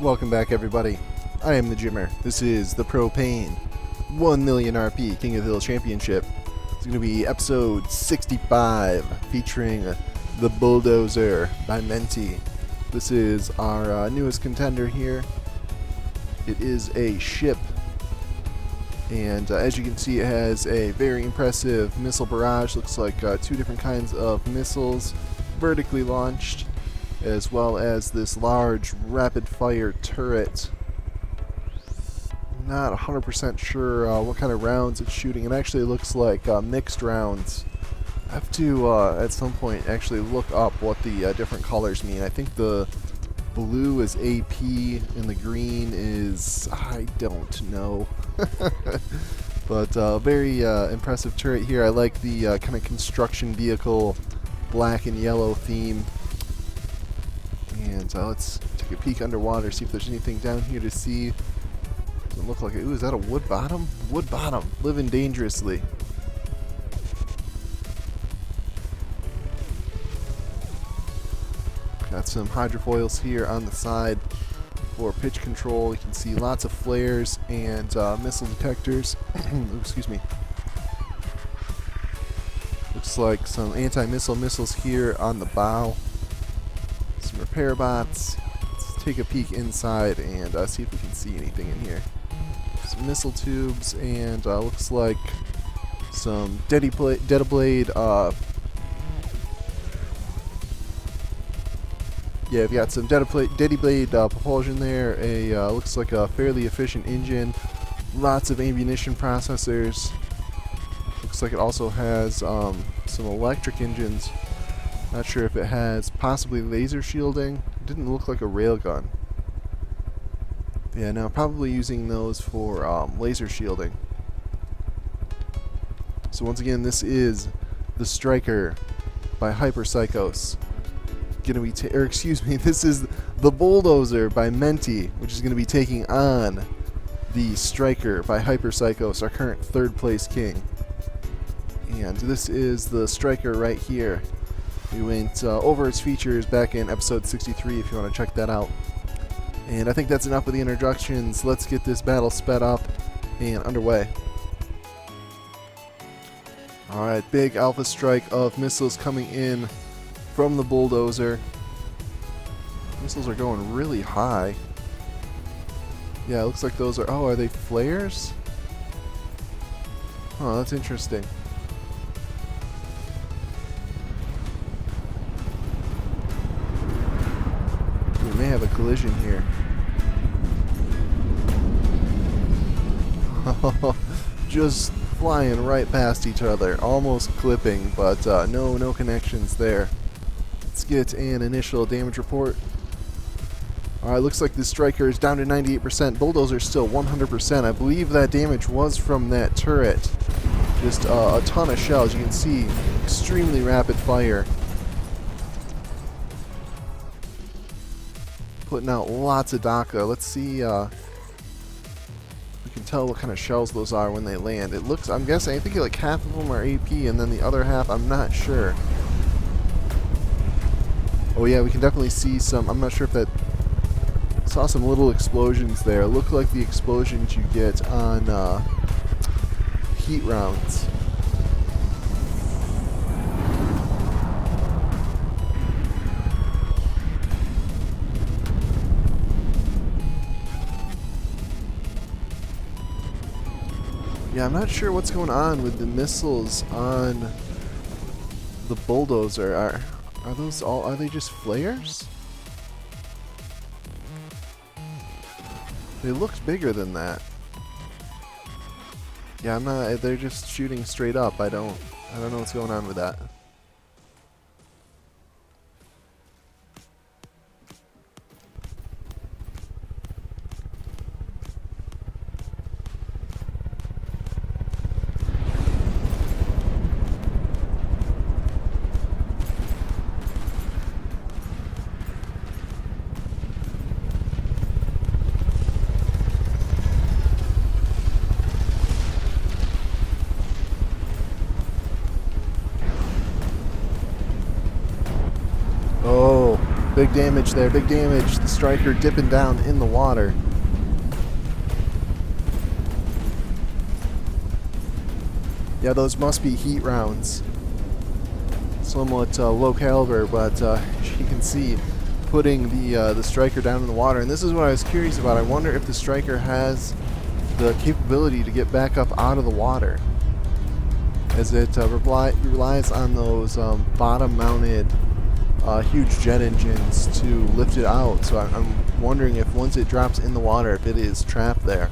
Welcome back, everybody. I am the Jimmer. This is the Propane 1 million RP King of the Hill Championship. It's going to be episode 65 featuring the Bulldozer by Menti. This is our newest contender here. It is a ship, and as you can see, it has a very impressive missile barrage. Looks like two different kinds of missiles vertically launched, as well as this large rapid-fire turret. Not 100% sure what kind of rounds it's shooting. It actually looks like mixed rounds. I have to, at some point, actually look up what the different colors mean. I think the blue is AP and the green is... I don't know. But very impressive turret here. I like the kind of construction vehicle black and yellow theme. And let's take a peek underwater, see if there's anything down here to see. Doesn't look like it. Ooh, is that a wood bottom? Wood bottom. Living dangerously. Got some hydrofoils here on the side for pitch control. You can see lots of flares and missile detectors. Excuse me. Looks like some anti-missile missiles here on the bow. Some repair bots. Let's take a peek inside and see if we can see anything in here. Some missile tubes and looks like some Dediblade. Yeah, we've got some Dediblade propulsion there. Looks like a fairly efficient engine. Lots of ammunition processors. Looks like it also has some electric engines. Not sure if it has possibly laser shielding. It didn't look like a railgun. Yeah, no, probably using those for laser shielding. So once again, this is the Striker by Hyperpsychos. Gonna be, this is the Bulldozer by Menti, which is gonna be taking on the Striker by Hyperpsychos, our current third place king. And this is the Striker right here. We went over its features back in episode 63 if you want to check that out. And I think that's enough of the introductions. Let's get this battle sped up and underway. Alright, big alpha strike of missiles coming in from the Bulldozer. Missiles are going really high. Yeah, it looks like those are... Oh, are they flares? Oh, that's interesting. We may have a collision here. Just flying right past each other, almost clipping, but no connections there. Let's get an initial damage report. Alright, looks like the Striker is down to 98%. Bulldozer still 100%. I believe that damage was from that turret. Just a ton of shells. You can see extremely rapid fire. Putting out lots of DACA. Let's see, we can tell what kind of shells those are when they land. It looks, I'm guessing, I think like half of them are AP and then the other half, I'm not sure. Oh yeah, we can definitely see some, I'm not sure if that, saw some little explosions there. It looked like the explosions you get on heat rounds. Yeah, I'm not sure what's going on with the missiles on the Bulldozer. Are those all? Are they just flares? They looked bigger than that. Yeah, I'm not. They're just shooting straight up. I don't know what's going on with that. big damage there, big damage. The striker dipping down in the water. Yeah, those must be heat rounds. Somewhat low caliber, but as you can see, putting the striker down in the water. And this is what I was curious about. I wonder if the striker has the capability to get back up out of the water, as it relies on those bottom-mounted huge jet engines to lift it out. So I'm wondering if once it drops in the water, if it is trapped there.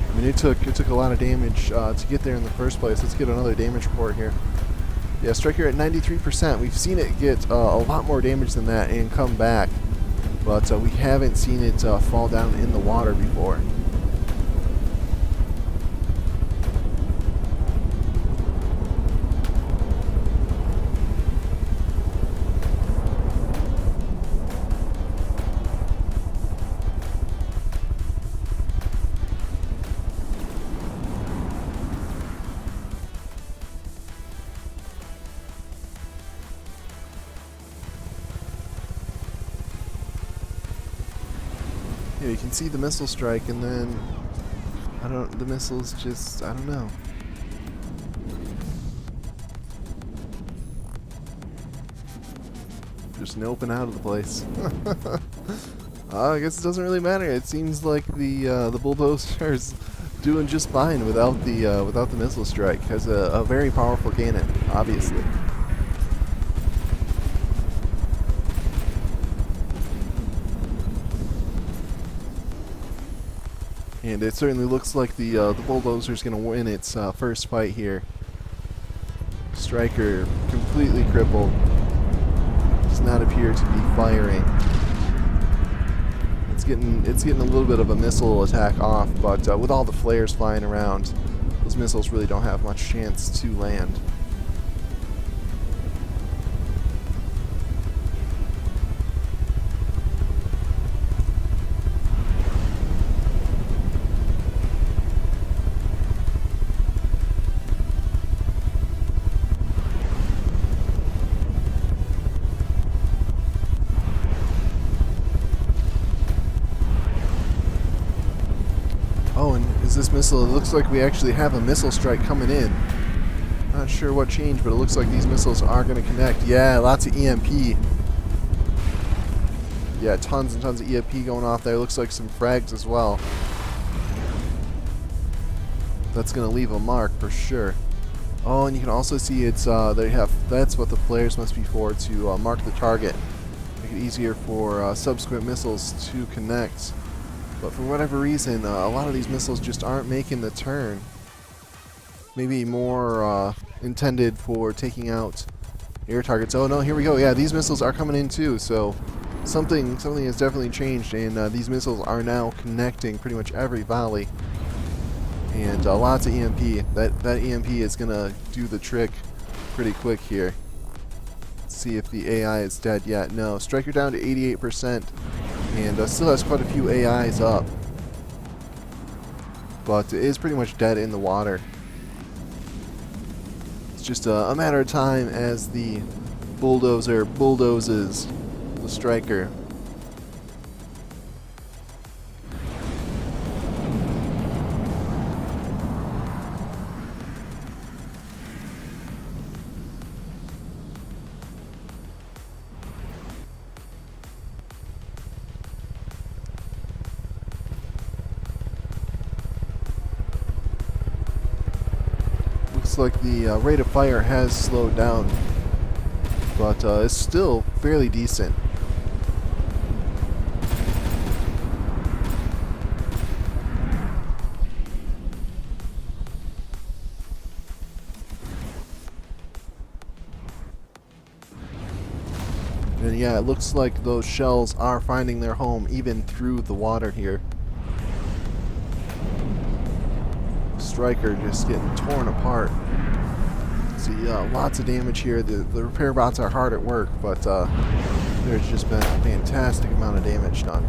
I mean, it took a lot of damage to get there in the first place. Let's get another damage report here. Yeah, striker at 93%. We've seen it get a lot more damage than that and come back, but we haven't seen it fall down in the water before. Yeah, you can see the missile strike, and then the missiles just, I don't know. Just noping out of the place. I guess it doesn't really matter. It seems like the bulldozer's doing just fine without the missile strike. Has a very powerful cannon, obviously. And it certainly looks like the bulldozer's going to win its first fight here. Striker completely crippled. Does not appear to be firing. It's getting a little bit of a missile attack off, but with all the flares flying around, those missiles really don't have much chance to land. Oh, and is this missile? It looks like we actually have a missile strike coming in. Not sure what changed, but it looks like these missiles are going to connect. Yeah, lots of EMP. Yeah, tons and tons of EMP going off there. Looks like some frags as well. That's going to leave a mark for sure. Oh, and you can also see it's that's what the flares must be for, to mark the target. Make it easier for subsequent missiles to connect. But for whatever reason, a lot of these missiles just aren't making the turn. Maybe more intended for taking out air targets. Oh no, here we go. Yeah, these missiles are coming in too. So something has definitely changed, and these missiles are now connecting pretty much every volley. And lots of EMP. That EMP is gonna do the trick pretty quick here. Let's see if the AI is dead yet. No, striker down to 88%. And still has quite a few AIs up, but it is pretty much dead in the water. It's just a matter of time as the bulldozer bulldozes the striker. Looks like the rate of fire has slowed down, but it's still fairly decent. And yeah, it looks like those shells are finding their home even through the water here. Striker just getting torn apart. See, lots of damage here. The repair bots are hard at work, but there's just been a fantastic amount of damage done.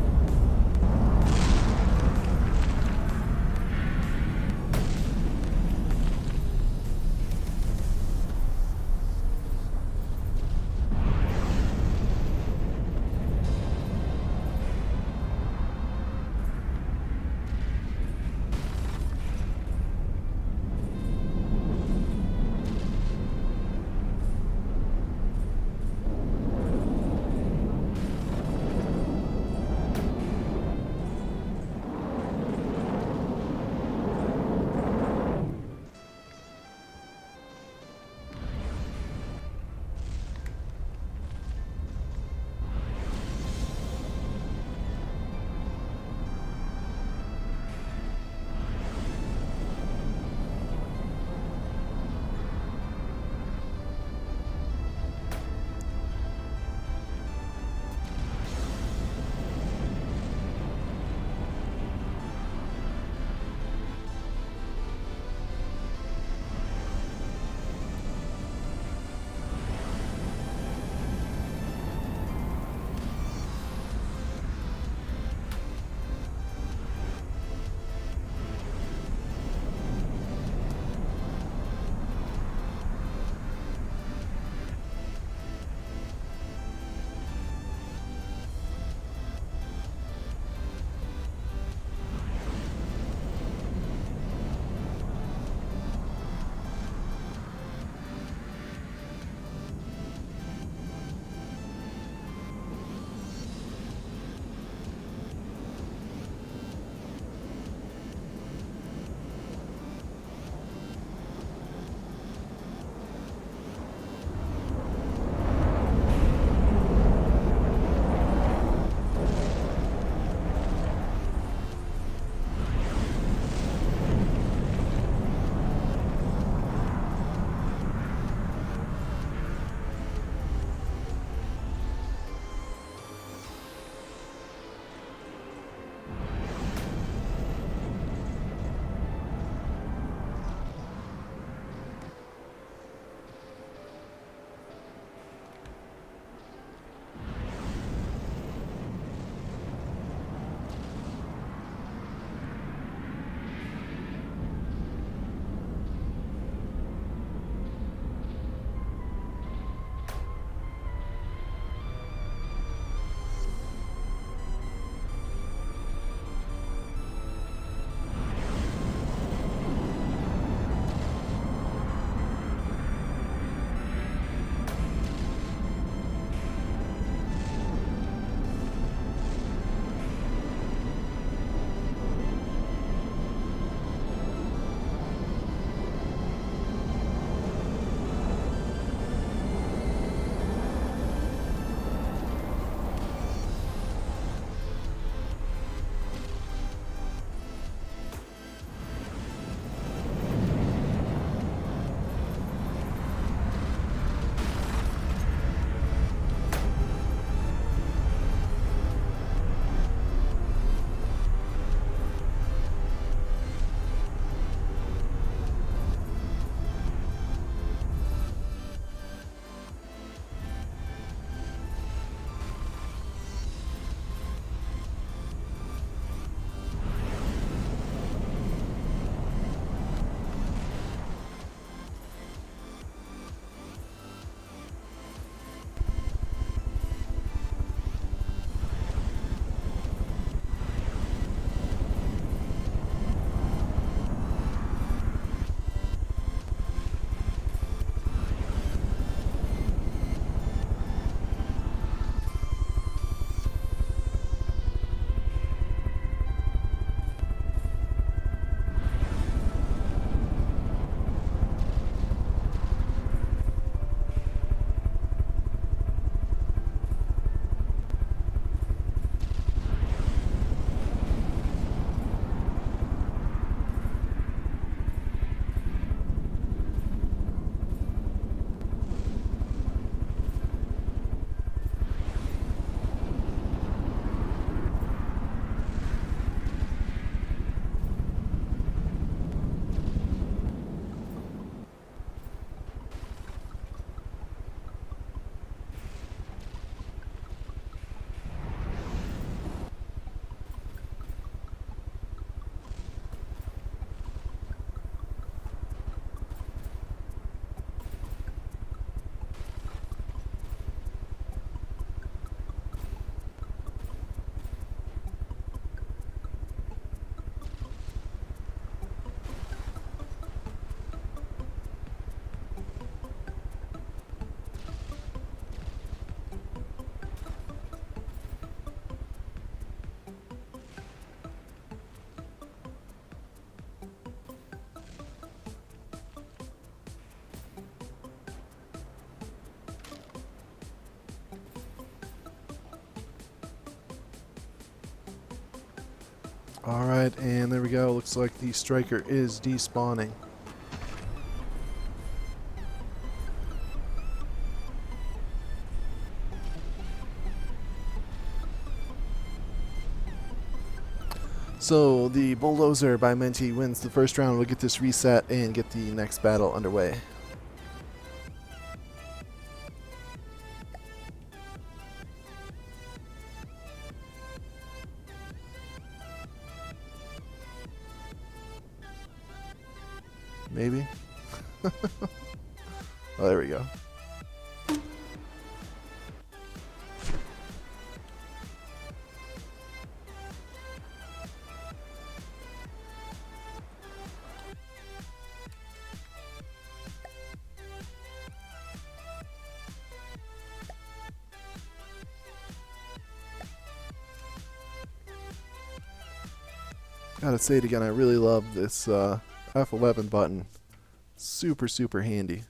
Alright, and there we go. Looks like the striker is despawning. So the bulldozer by Menti wins the first round. We'll get this reset and get the next battle underway. Maybe? Oh, there we go. Gotta say it again, I really love this F11 button. Super, super handy.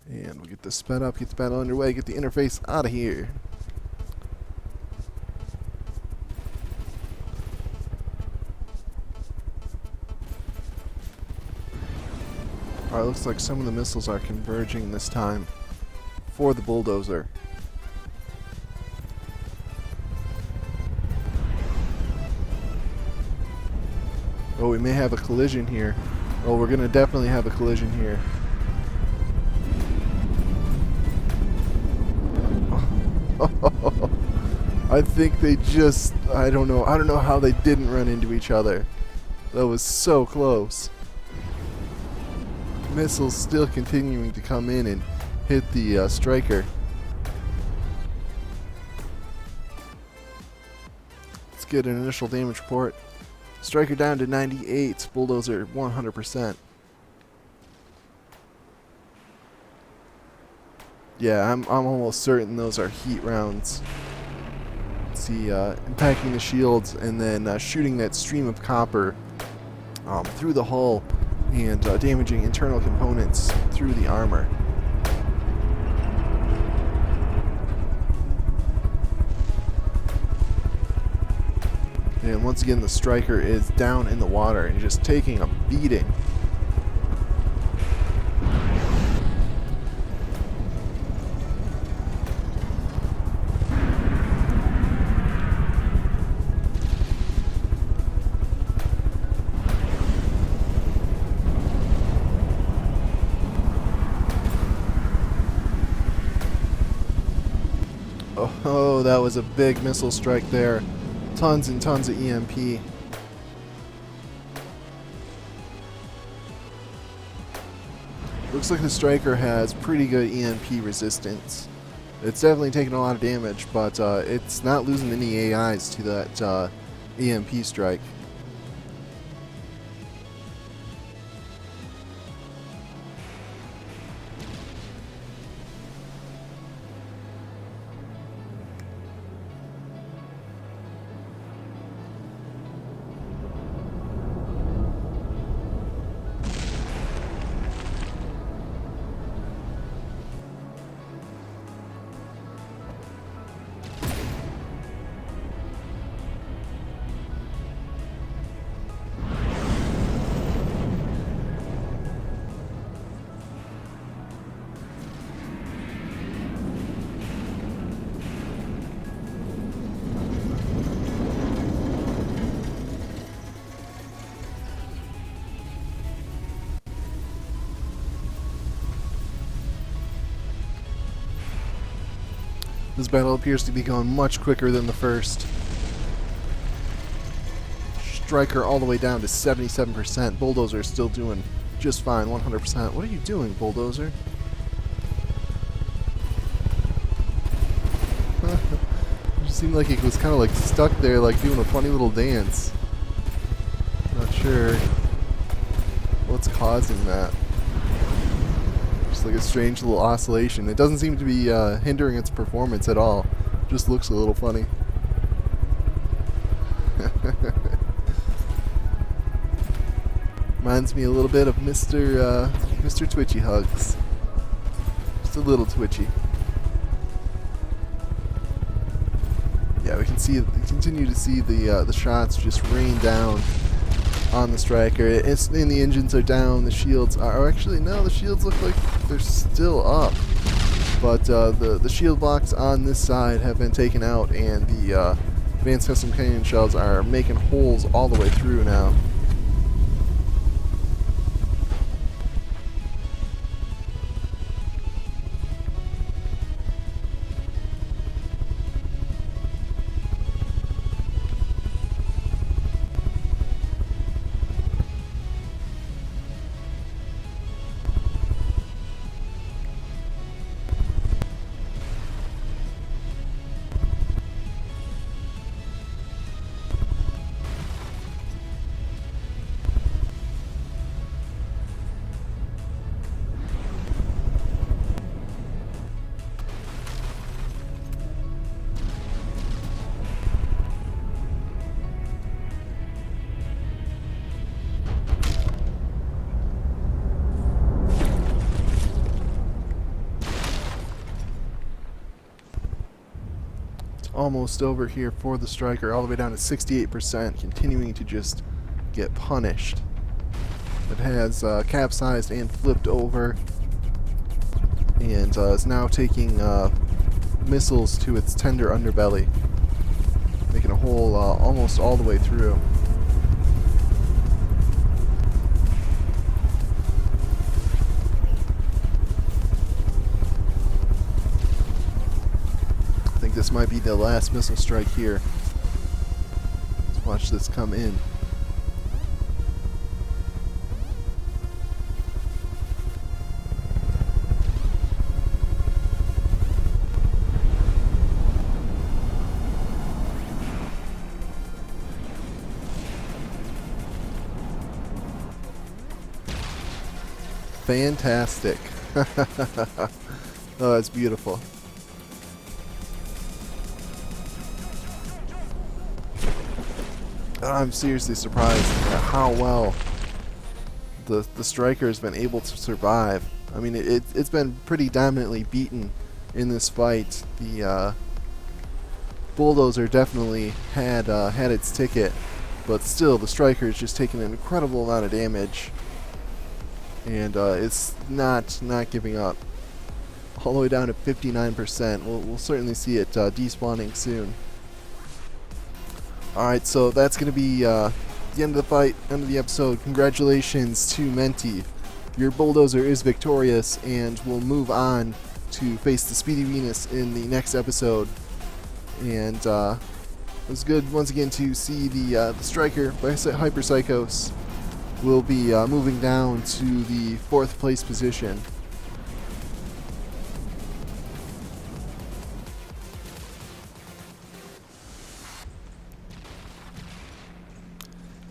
And we'll get this sped up, get the battle underway, get the interface out of here. Alright, looks like some of the missiles are converging this time for the bulldozer. Oh, we may have a collision here. Oh, we're gonna definitely have a collision here. I think they just, I don't know how they didn't run into each other. That was so close. Missiles still continuing to come in and hit the striker. Let's get an initial damage report. Striker down to 98, bulldozer 100%. Yeah, I'm almost certain those are heat rounds. See, impacting the shields and then shooting that stream of copper through the hull and damaging internal components through the armor. And once again, the striker is down in the water and just taking a beating. Oh, that was a big missile strike there. Tons and tons of EMP. Looks like the striker has pretty good EMP resistance. It's definitely taking a lot of damage, but it's not losing any AIs to that EMP strike. This battle appears to be going much quicker than the first. Striker all the way down to 77%. Bulldozer is still doing just fine, 100%. What are you doing, Bulldozer? It just seemed like it was kind of like stuck there, like doing a funny little dance. Not sure what's causing that. Just like a strange little oscillation. It doesn't seem to be hindering its performance at all. Just looks a little funny. Reminds me a little bit of Mr. Twitchy Hugs. Just a little twitchy. Yeah, we can continue to see the shots just rain down on the striker. And the engines are down. The shields are actually no. The shields look like they're still up, but the shield blocks on this side have been taken out, and the advanced custom cannon shells are making holes all the way through now. Almost over here for the striker, all the way down to 68%, continuing to just get punished. It has capsized and flipped over, and is now taking missiles to its tender underbelly, making a hole almost all the way through. This might be the last missile strike here. Let's watch this come in. Fantastic. Oh, that's beautiful. I'm seriously surprised at how well the striker has been able to survive. I mean, it's been pretty dominantly beaten in this fight. The bulldozer definitely had its ticket, but still the striker is just taking an incredible amount of damage, and it's not giving up. All the way down to 59%. We'll certainly see it despawning soon. Alright, so that's going to be the end of the fight, end of the episode. Congratulations to Menti. Your bulldozer is victorious, and we'll move on to face the Speedy Venus in the next episode. And it was good once again to see the striker by Hyper Psychos will be moving down to the 4th place position.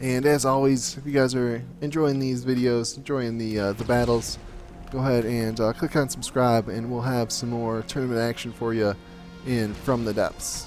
And as always, if you guys are enjoying these videos, enjoying the battles, go ahead and click on subscribe, and we'll have some more tournament action for you in From the Depths.